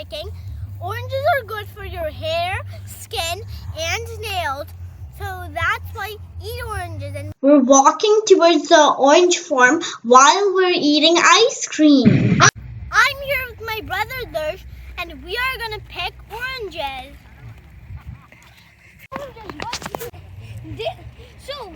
picking. Oranges are good for your hair, skin, and nails. So that's why eat oranges. And we're walking towards the orange farm while we're eating ice cream. I'm here with my brother Darsh, and we are gonna pick oranges. So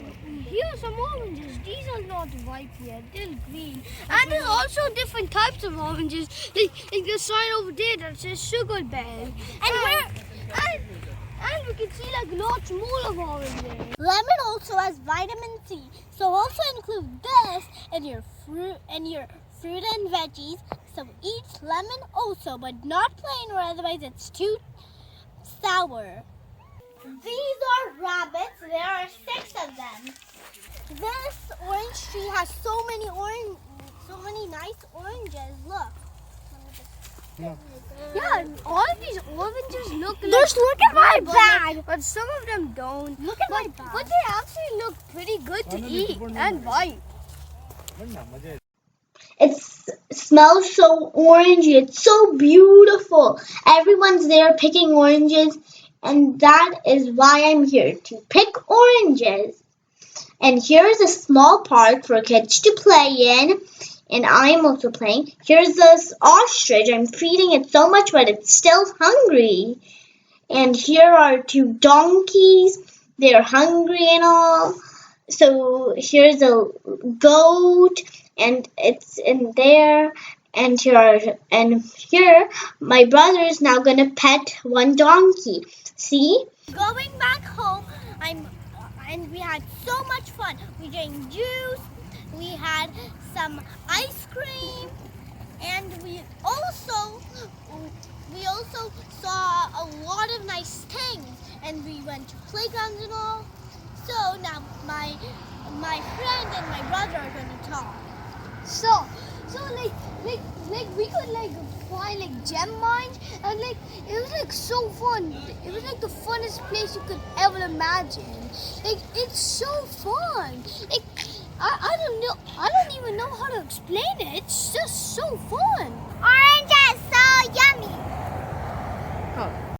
here are some oranges. These are not ripe yet; they're green. And there's also different types of oranges. Like the sign over there that says sugar bear. And we can see like lots more of oranges. Lemon also has vitamin C, so also include this in your fruit and veggies. So eat lemon also, but not plain, or otherwise it's too sour. These are rabbits. There are 6 of them. This orange tree has so many nice oranges. Look. Yeah, all of these oranges look at my bag. But some of them don't. Look at my bag. But they actually look pretty good to eat and white. It smells so orangey. It's so beautiful. Everyone's there picking oranges, and that is why I'm here, to pick oranges. And here's a small park for kids to play in, and I'm also playing. Here's this ostrich. I'm feeding it so much, but it's still hungry. And here are 2 donkeys. They're hungry and all. So here's a goat, and it's in there. And here, my brother is now gonna pet 1 donkey. See? Going back home, and we had so much fun. We drank juice, we had some ice cream, and we also saw a lot of nice things. And we went to playgrounds and all. So now my friend and my brother are gonna talk. So like we could like find like gem mines, and like it was like so fun. It was like the funnest place you could ever imagine. Like it's so fun. Like I don't even know how to explain it. It's just so fun.